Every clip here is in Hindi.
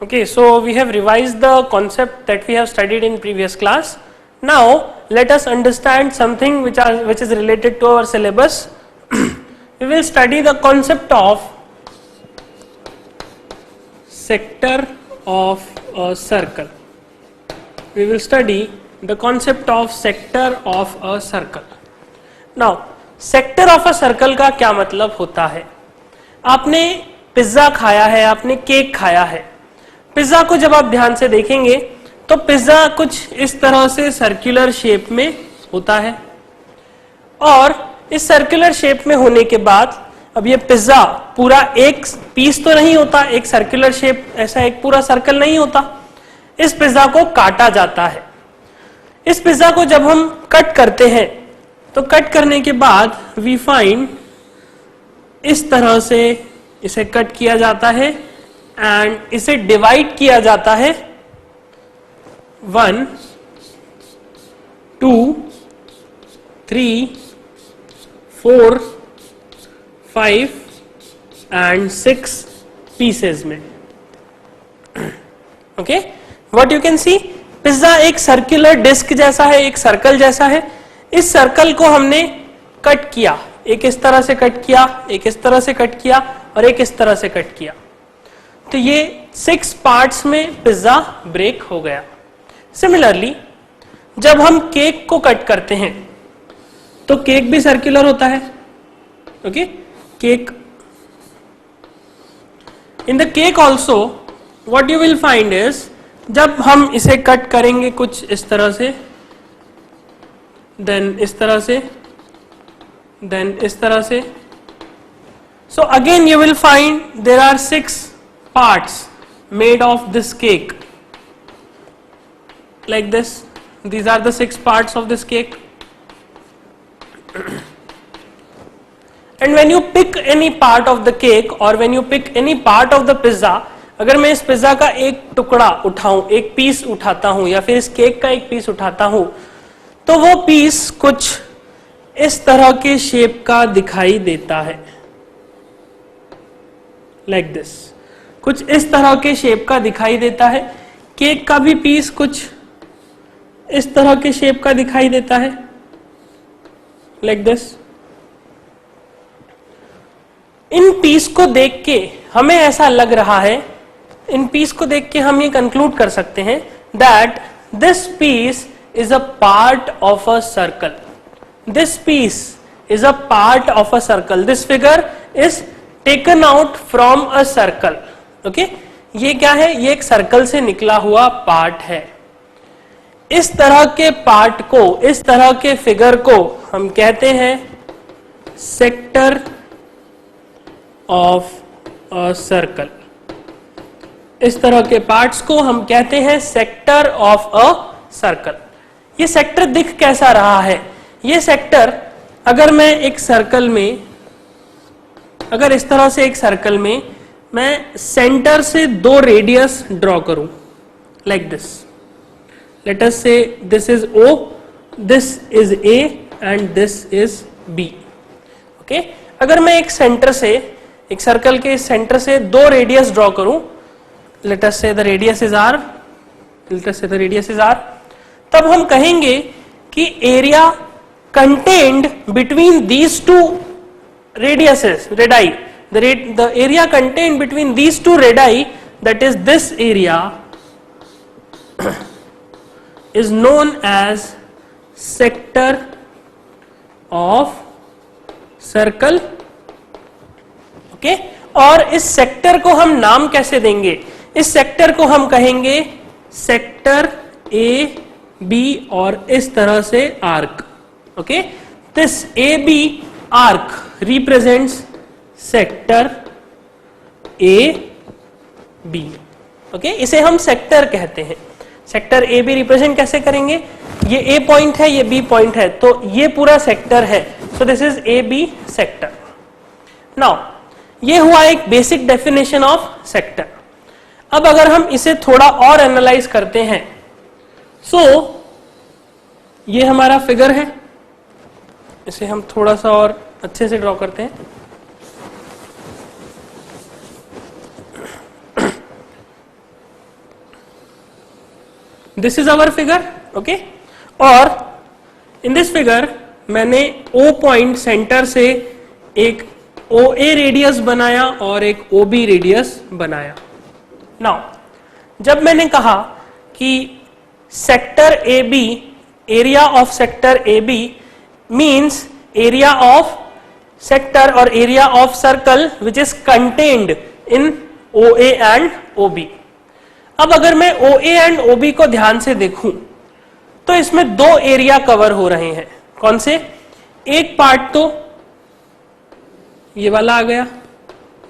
Okay, so we have revised the concept that we have studied in previous class. Now let us understand something which is related to our syllabus. We will study the concept of sector of a circle. We will study the concept of sector of a circle. Now sector of a circle का क्या मतलब होता है? आपने पिज्जा खाया है, आपने केक खाया है. पिज्जा को जब आप ध्यान से देखेंगे तो पिज्जा कुछ इस तरह से सर्कुलर शेप में होता है और इस सर्कुलर शेप में होने के बाद अब ये पिज्जा पूरा एक पीस तो नहीं होता, एक सर्कुलर शेप ऐसा एक पूरा सर्कल नहीं होता. इस पिज्जा को काटा जाता है. इस पिज्जा को जब हम कट करते हैं तो कट करने के बाद वी फाइंड इस तरह से इसे कट किया जाता है एंड इसे डिवाइड किया जाता है 1, 2, 3, 4, 5 एंड 6 पीसेस में. Okay, what you can see, pizza एक सर्कुलर डिस्क जैसा है, एक सर्कल जैसा है. इस सर्कल को हमने कट किया, एक इस तरह से कट किया, एक इस तरह से कट किया और एक इस तरह से कट किया. तो ये 6 पार्ट्स में पिज्जा ब्रेक हो गया. सिमिलरली जब हम केक को कट करते हैं तो केक भी सर्कुलर होता है. Okay, cake in the cake also what you will find is, जब हम इसे कट करेंगे कुछ इस तरह से, देन इस तरह से, देन इस तरह से, so again you will find there are 6 parts made of this cake like this. These are the 6 parts of this cake. And when you pick any part of the cake or when you pick any part of the pizza, अगर मैं इस पिज्जा का एक टुकड़ा उठाऊं, एक पीस उठाता हूं या फिर इस केक का एक पीस उठाता हूं तो वो पीस कुछ इस तरह के शेप का दिखाई देता है, लाइक दिस. कुछ इस तरह के शेप का दिखाई देता है. केक का भी पीस कुछ इस तरह के शेप का दिखाई देता है, लाइक दिस. इन पीस को देख के हमें ऐसा लग रहा है, इन पीस को देख के हम ये कंक्लूड कर सकते हैं that this piece is a part of a circle. This piece is a part of a circle. This figure is taken out from a circle. Okay? ये क्या है? ये एक सर्कल से निकला हुआ पार्ट है. इस तरह के पार्ट को, इस तरह के फिगर को हम कहते हैं सेक्टर ऑफ अ सर्कल. इस तरह के पार्ट्स को हम कहते हैं सेक्टर ऑफ अ सर्कल. ये सेक्टर दिख कैसा रहा है? ये सेक्टर अगर मैं एक सर्कल में, अगर इस तरह से एक सर्कल में मैं सेंटर से 2 रेडियस ड्रॉ करूं, लाइक दिस. लेट अस से this is O, this is A and this is B. Okay, अगर मैं एक सेंटर से, एक सर्कल के सेंटर से 2 रेडियस ड्रॉ करूं, लेट अस से the radius is R, let us से द रेडियस इज R, तब हम कहेंगे कि area contained between these two radiuses, radii, the area contained between these two radii, that is this area, is known as sector of circle. Okay? और इस सेक्टर को हम नाम कैसे देंगे? इस सेक्टर को हम कहेंगे सेक्टर A, B और इस तरह से arc. Okay, this AB arc represents sector AB. Okay, इसे हम सेक्टर कहते हैं. सेक्टर AB रिप्रेजेंट कैसे करेंगे? ये A पॉइंट है, ये B पॉइंट है, तो ये पूरा सेक्टर है. So this is AB sector. Now ये हुआ एक बेसिक डेफिनेशन ऑफ सेक्टर. अब अगर हम इसे थोड़ा और एनालाइज करते हैं, so ये हमारा फिगर है, इसे हम थोड़ा सा और अच्छे से ड्रॉ करते हैं. This is our figure, okay. और इन दिस फिगर मैंने O पॉइंट सेंटर से एक OA रेडियस बनाया और एक OB रेडियस बनाया। नाउ जब मैंने कहा कि sector AB, area of sector AB means area of sector और area of circle which is contained in OA and OB। अब अगर मैं OA एंड OB को ध्यान से देखूं तो इसमें दो एरिया कवर हो रहे हैं। कौन से? एक पार्ट तो ये वाला आ गया,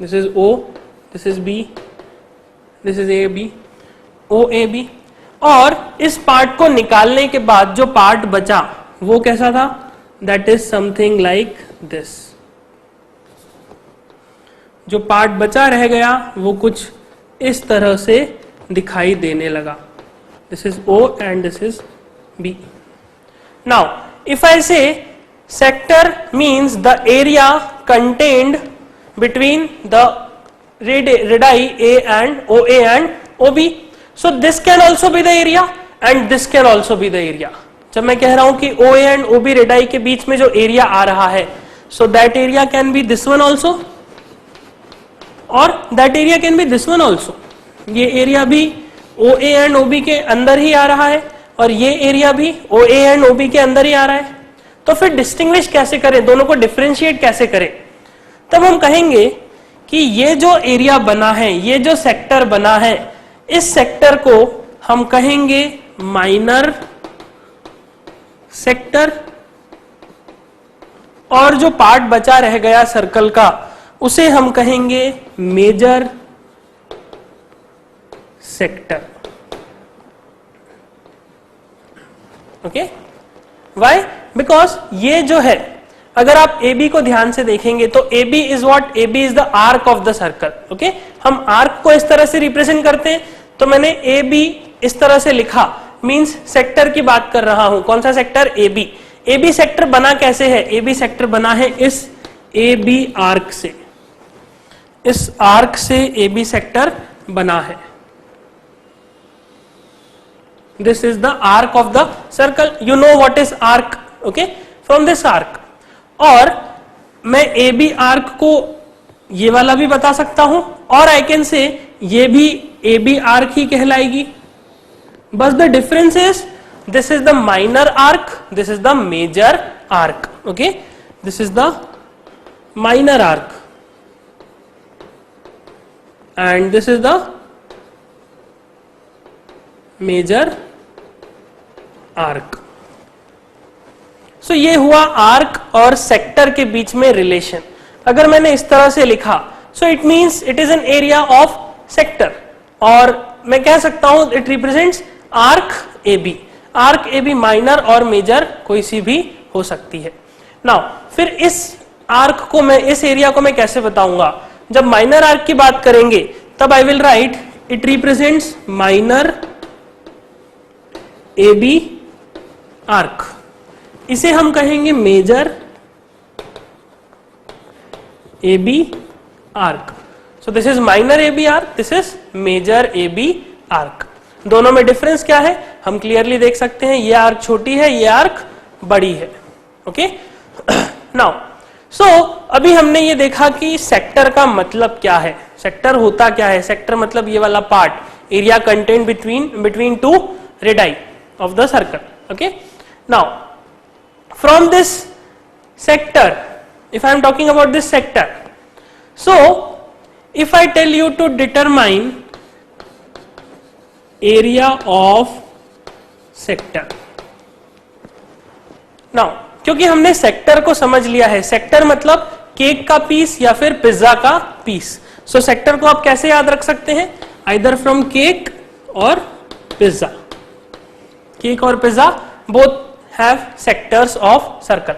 this is O, this is B, this is AB, OAB। और इस पार्ट को निकालने के बाद जो पार्ट बचा वो कैसा था? That is something like this. जो पार्ट बचा रह गया वो कुछ इस तरह से दिखाई देने लगा। This is O and this is B। Now if I say sector means the area contained between the radii A and OA and OB, so this can also be the area and this can also be the area। जब मैं कह रहा हूं कि OA and OB रेडाई के बीच में जो एरिया आ रहा है, so that area can be this one also और that area can be this one also। ये एरिया भी OA and OB के अंदर ही आ रहा है और ये एरिया भी OA and OB के अंदर ही आ रहा है। तो फिर डिस्टिंग्विश कैसे करें, दोनों को डिफरेंशिएट कैसे करें? तब हम कहेंगे कि ये जो एरिया बना है, ये जो सेक्टर बना है, इस सेक्टर को हम कहेंगे माइनर सेक्टर और जो पार्ट बचा रह गया सर्कल का उसे हम कहेंगे major sector. Okay, why? Because ये जो है, अगर आप AB को ध्यान से देखेंगे तो AB is what? AB is the arc of the circle. Okay, हम आर्क को इस तरह से रिप्रेजेंट करते हैं, तो मैंने AB इस तरह से लिखा, मींस सेक्टर की बात कर रहा हूं। कौन सा सेक्टर? AB। AB सेक्टर बना कैसे है? AB सेक्टर बना है इस AB आर्क से, इस आर्क से AB सेक्टर बना है। This is the arc of the circle. You know what is arc? Okay, from this arc। और मैं AB आर्क को ये वाला भी बता सकता हूं और आई कैन से ये भी AB आर्क ही कहलाएगी। बस the difference is this is the minor arc, this is the major arc. Okay, this is the minor arc and this is the major arc. So ये हुआ आर्क और सेक्टर के बीच में रिलेशन। अगर मैंने इस तरह से लिखा, so it means it is an area of sector, और मैं कह सकता हूं it represents arc AB। Arc AB minor और मेजर कोई सी भी हो सकती है। नाउ फिर इस आर्क को मैं, इस एरिया को मैं कैसे बताऊंगा? जब माइनर आर्क की बात करेंगे तब I will write it represents minor AB arc. इसे हम कहेंगे major AB arc. So this is minor AB arc, this is major AB arc. दोनों में डिफरेंस क्या है हम क्लियरली देख सकते हैं। ये आर्क छोटी है, ये आर्क बड़ी है। ओके, नाउ सो अभी हमने ये देखा कि सेक्टर का मतलब क्या है, सेक्टर होता क्या है। सेक्टर मतलब ये वाला part, area content between two radii of the circle। okay, now from this sector, if I am talking about this sector, so if I tell you to determine area of sector, now क्योंकि हमने सेक्टर को समझ लिया है, सेक्टर मतलब केक का पीस या फिर पिज्जा का पीस। सो सेक्टर को आप कैसे याद रख सकते हैं? आइदर फ्रॉम केक और pizza. Cake or pizza both have sectors of circle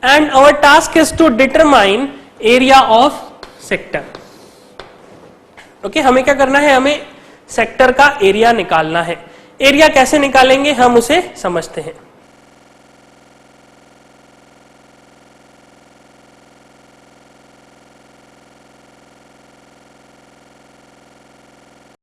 and our task is to determine area of sector। Okay, हमें क्या करना है? हमें सेक्टर का एरिया निकालना है। एरिया कैसे निकालेंगे हम उसे समझते हैं।